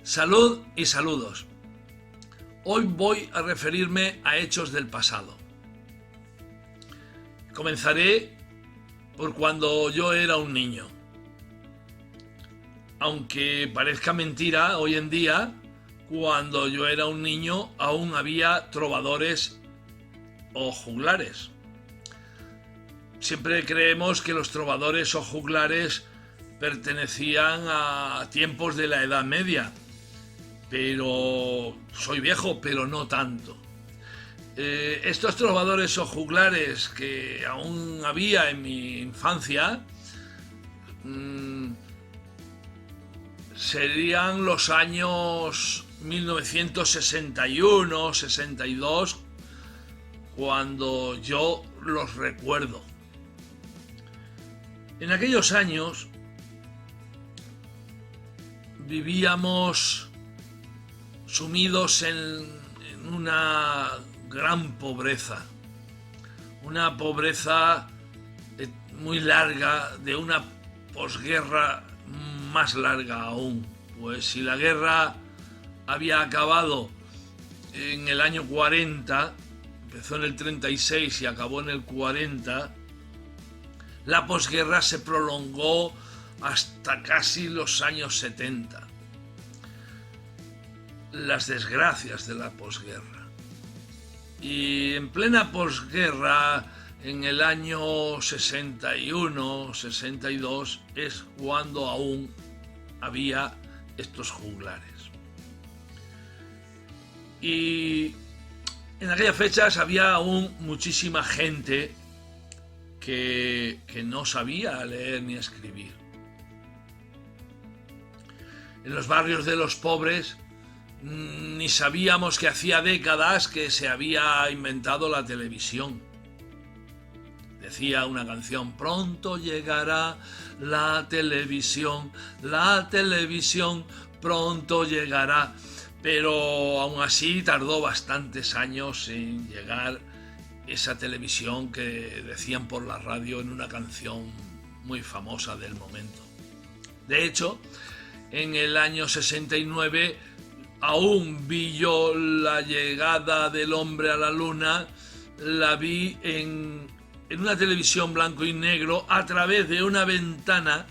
Salud y saludos. Hoy voy a referirme a hechos del pasado. Comenzaré por cuando yo era un niño. Aunque parezca mentira, hoy en día, cuando yo era un niño aún había trovadores o juglares. Siempre creemos que los trovadores o juglares pertenecían a tiempos de la Edad Media, pero soy viejo, pero no tanto. Estos trovadores o juglares que aún había en mi infancia serían los años 1961, 62, cuando yo los recuerdo. En aquellos años vivíamos sumidos en una gran pobreza, una pobreza muy larga, de una posguerra más larga aún. Pues si la guerra había acabado en el año 40, empezó en el 36 y acabó en el 40, la posguerra se prolongó hasta casi los años 70. Las desgracias de la posguerra. Y en plena posguerra, en el año 61, 62, es cuando aún había estos juglares. Y en aquellas fechas había aún muchísima gente que no sabía leer ni escribir. En los barrios de los pobres ni sabíamos que hacía décadas que se había inventado la televisión. Decía una canción: pronto llegará la televisión, pronto llegará. Pero aún así tardó bastantes años en llegar esa televisión que decían por la radio en una canción muy famosa del momento. De hecho, en el año 69 aún vi yo la llegada del hombre a la luna. La vi en una televisión blanco y negro a través de una ventana,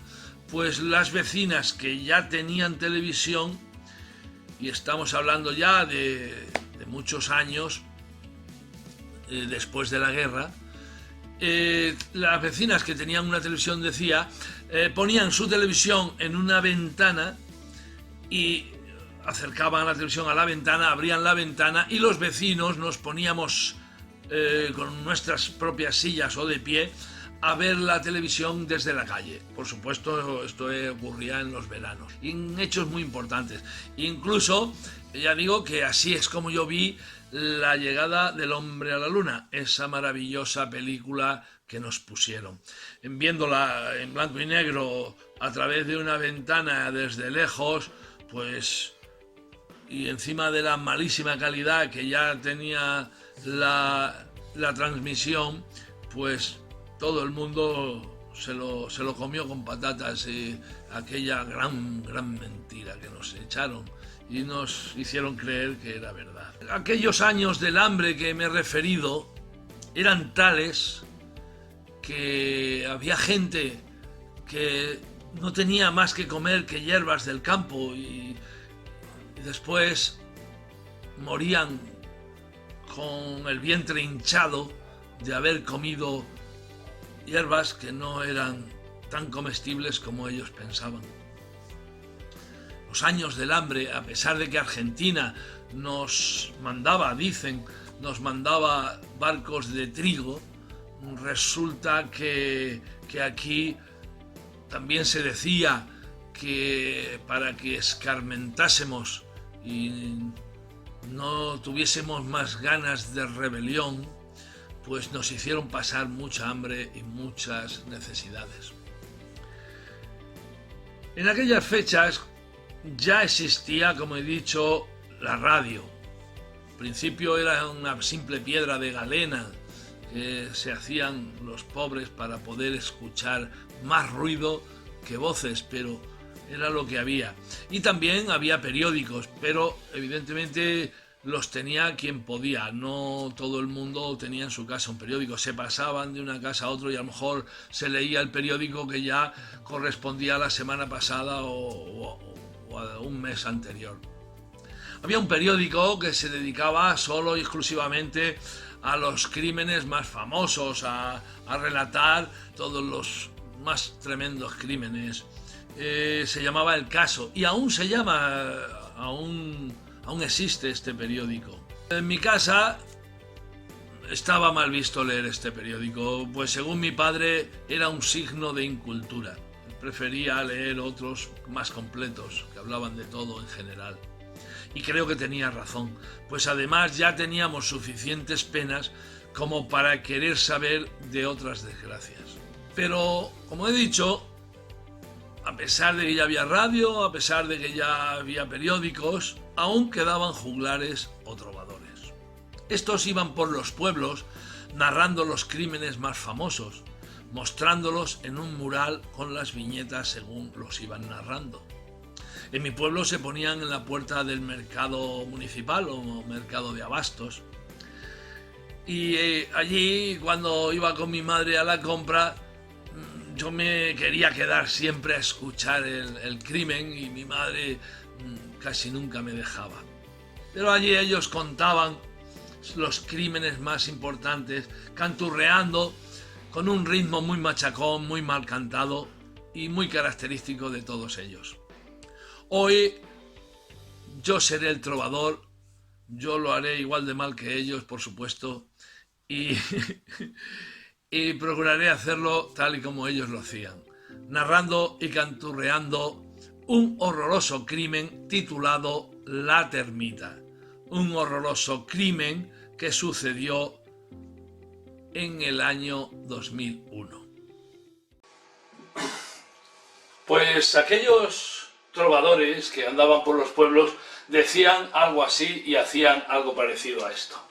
pues las vecinas que ya tenían televisión, y estamos hablando ya de muchos años después de la guerra, las vecinas que tenían una televisión, decía, ponían su televisión en una ventana y acercaban la televisión a la ventana, abrían la ventana y los vecinos nos poníamos con nuestras propias sillas o de pie a ver la televisión desde la calle. Por supuesto, esto ocurría en los veranos y en hechos muy importantes. Incluso, ya digo que así es como yo vi la llegada del hombre a la luna, esa maravillosa película que nos pusieron. Viéndola en blanco y negro a través de una ventana desde lejos, pues, y encima de la malísima calidad que ya tenía la transmisión, pues todo el mundo se lo comió con patatas, aquella gran mentira que nos echaron y nos hicieron creer que era verdad. Aquellos años del hambre que me he referido eran tales que había gente que no tenía más que comer que hierbas del campo y después morían con el vientre hinchado de haber comido hierbas que no eran tan comestibles como ellos pensaban. Los años del hambre, a pesar de que Argentina nos mandaba barcos de trigo, resulta que aquí también se decía que para que escarmentásemos y no tuviésemos más ganas de rebelión, pues nos hicieron pasar mucha hambre y muchas necesidades. En aquellas fechas ya existía, como he dicho, la radio. Al principio era una simple piedra de galena que se hacían los pobres para poder escuchar más ruido que voces, pero era lo que había. Y también había periódicos, pero evidentemente los tenía quien podía, no todo el mundo tenía en su casa un periódico, se pasaban de una casa a otra y a lo mejor se leía el periódico que ya correspondía a la semana pasada o a un mes anterior. Había un periódico que se dedicaba solo y exclusivamente a los crímenes más famosos, a relatar todos los más tremendos crímenes. Se llamaba El Caso y aún se llama, aún existe este periódico. En mi casa estaba mal visto leer este periódico, pues según mi padre era un signo de incultura. Prefería leer otros más completos, que hablaban de todo en general. Y creo que tenía razón, pues además ya teníamos suficientes penas como para querer saber de otras desgracias. Pero, como he dicho, a pesar de que ya había radio, a pesar de que ya había periódicos, aún quedaban juglares o trovadores. Estos iban por los pueblos narrando los crímenes más famosos, mostrándolos en un mural con las viñetas según los iban narrando. En mi pueblo se ponían en la puerta del mercado municipal o mercado de abastos. Y allí, cuando iba con mi madre a la compra, yo me quería quedar siempre a escuchar el crimen y mi madre casi nunca me dejaba. Pero allí ellos contaban los crímenes más importantes, canturreando con un ritmo muy machacón, muy mal cantado y muy característico de todos ellos. Hoy yo seré el trovador, yo lo haré igual de mal que ellos, por supuesto, y, y procuraré hacerlo tal y como ellos lo hacían, narrando y canturreando un horroroso crimen titulado La Termita, un horroroso crimen que sucedió en el año 2001. Pues aquellos trovadores que andaban por los pueblos decían algo así y hacían algo parecido a esto.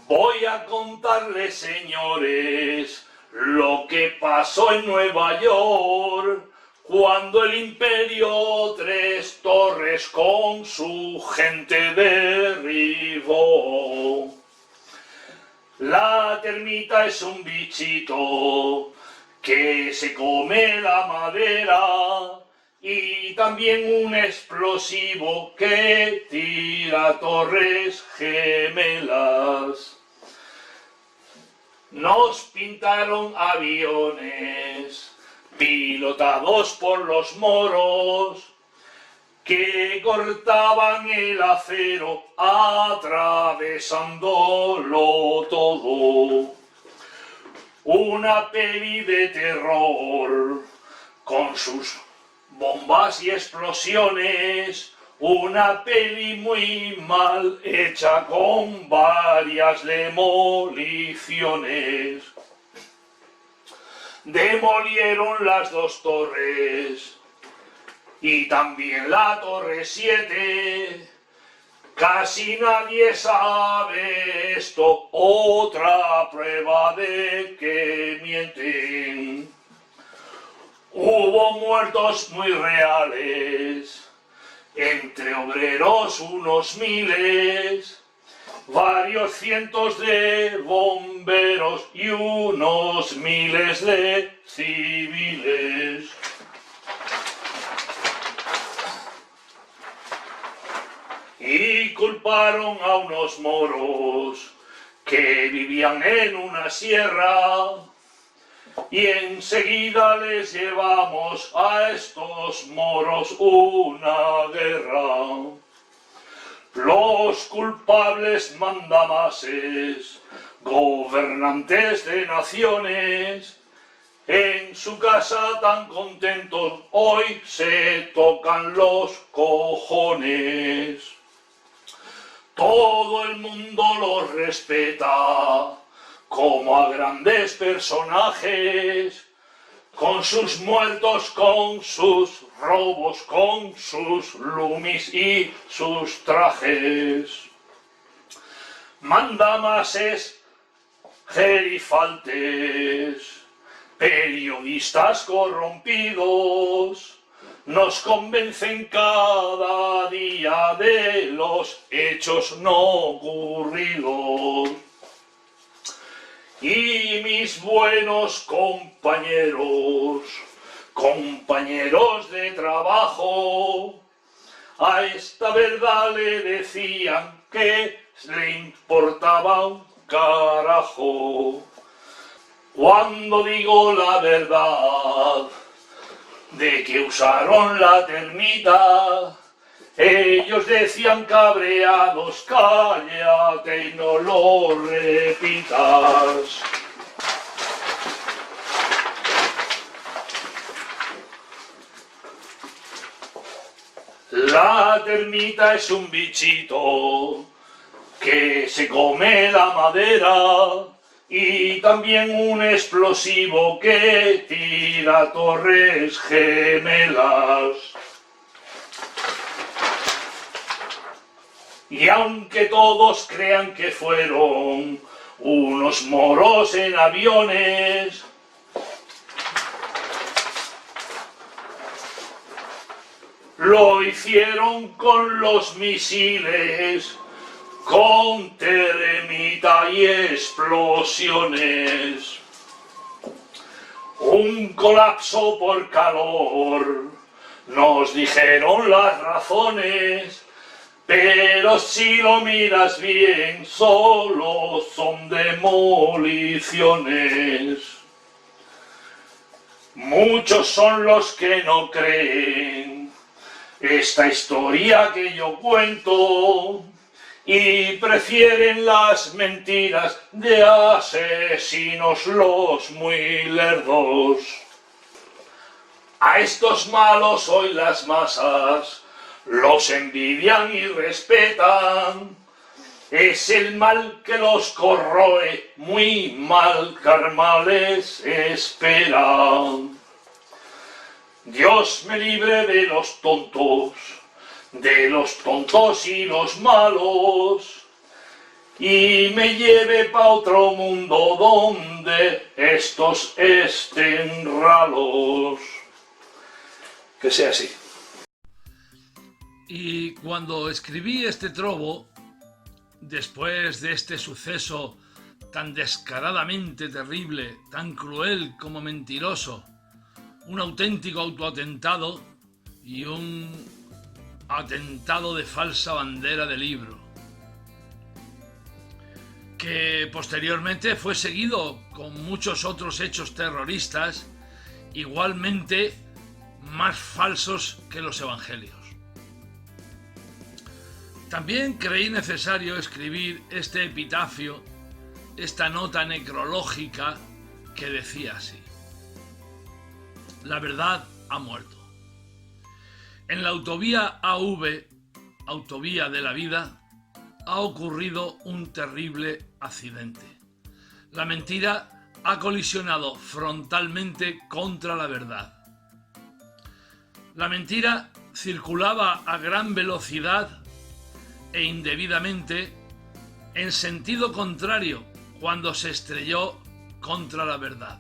Voy a contarles, señores, lo que pasó en Nueva York cuando el Imperio Tres Torres con su gente derribó. La termita es un bichito que se come la madera y también un explosivo que tira torres gemelas. Nos pintaron aviones pilotados por los moros que cortaban el acero atravesándolo todo. Una peli de terror con sus bombas y explosiones, una peli muy mal hecha con varias demoliciones. Demolieron las dos torres y también la torre 7. Casi nadie sabe esto, otra prueba de que mienten. Hubo muertos muy reales, entre obreros unos miles, varios cientos de bomberos y unos miles de civiles. Y culparon a unos moros que vivían en una sierra y enseguida les llevamos a estos moros una guerra. Los culpables mandamases, gobernantes de naciones, en su casa tan contentos hoy se tocan los cojones. Todo el mundo los respeta como a grandes personajes, con sus muertos, con sus robos, con sus lumis y sus trajes. Mandamases, gerifaltes, Periodistas corrompidos nos convencen cada día de los hechos no ocurridos. Y mis buenos compañeros, compañeros de trabajo, a esta verdad le decían que le importaba un carajo. Cuando digo la verdad de que usaron la termita, ellos decían cabreados, cállate y no lo repitas. La termita es un bichito que se come la madera y también un explosivo que tira torres gemelas. Y aunque todos crean que fueron unos moros en aviones, lo hicieron con los misiles, con termita y explosiones. Un colapso por calor, nos dijeron las razones, pero si lo miras bien, solo son demoliciones. Muchos son los que no creen esta historia que yo cuento y prefieren las mentiras de asesinos los muy lerdos. A estos malos hoy las masas los envidian y respetan. Es el mal que los corroe, muy mal karma les espera. Dios me libre de los tontos y los malos, y me lleve pa' otro mundo donde estos estén ralos. Que sea así. Y cuando escribí este trobo, después de este suceso tan descaradamente terrible, tan cruel como mentiroso, un auténtico autoatentado y un atentado de falsa bandera de libro, que posteriormente fue seguido con muchos otros hechos terroristas igualmente más falsos que los evangelios. También creí necesario escribir este epitafio, esta nota necrológica que decía así: la verdad ha muerto. En la autovía AV, autovía de la vida, ha ocurrido un terrible accidente. La mentira ha colisionado frontalmente contra la verdad. La mentira circulaba a gran velocidad e indebidamente en sentido contrario cuando se estrelló contra la verdad.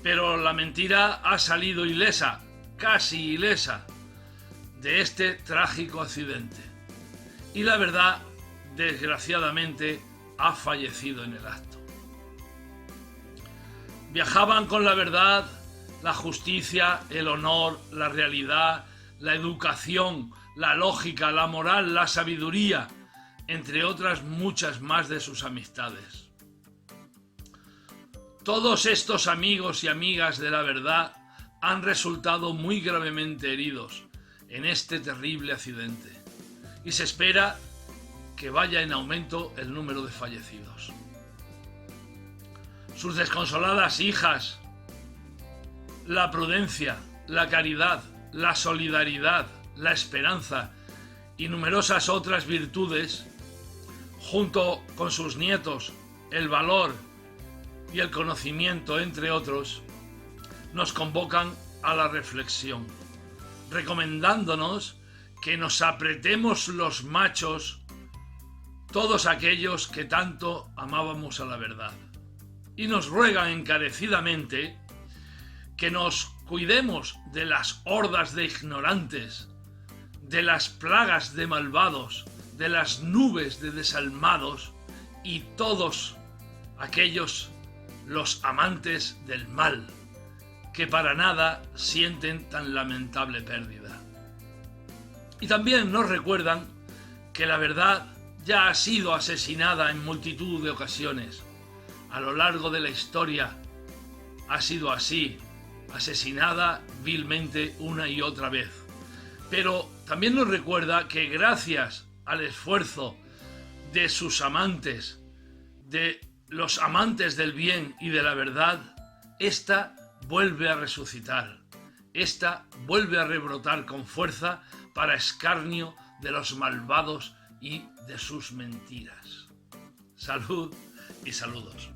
Pero la mentira ha salido ilesa, casi ilesa, de este trágico accidente. Y la verdad, desgraciadamente, ha fallecido en el acto. Viajaban con la verdad, la justicia, el honor, la realidad, la educación, la lógica, la moral, la sabiduría, entre otras muchas más de sus amistades. Todos estos amigos y amigas de la verdad han resultado muy gravemente heridos en este terrible accidente y se espera que vaya en aumento el número de fallecidos. Sus desconsoladas hijas, la prudencia, la caridad, la solidaridad, la esperanza y numerosas otras virtudes, junto con sus nietos, el valor y el conocimiento, entre otros, nos convocan a la reflexión, recomendándonos que nos apretemos los machos, todos aquellos que tanto amábamos a la verdad. y nos ruegan encarecidamente que nos cuidemos de las hordas de ignorantes, de las plagas de malvados, de las nubes de desalmados y todos aquellos los amantes del mal, que para nada sienten tan lamentable pérdida. Y también nos recuerdan que la verdad ya ha sido asesinada en multitud de ocasiones. A lo largo de la historia ha sido así, asesinada vilmente una y otra vez. Pero también nos recuerda que gracias al esfuerzo de sus amantes, de los amantes del bien y de la verdad, ésta vuelve a resucitar, ésta vuelve a rebrotar con fuerza para escarnio de los malvados y de sus mentiras. Salud y saludos.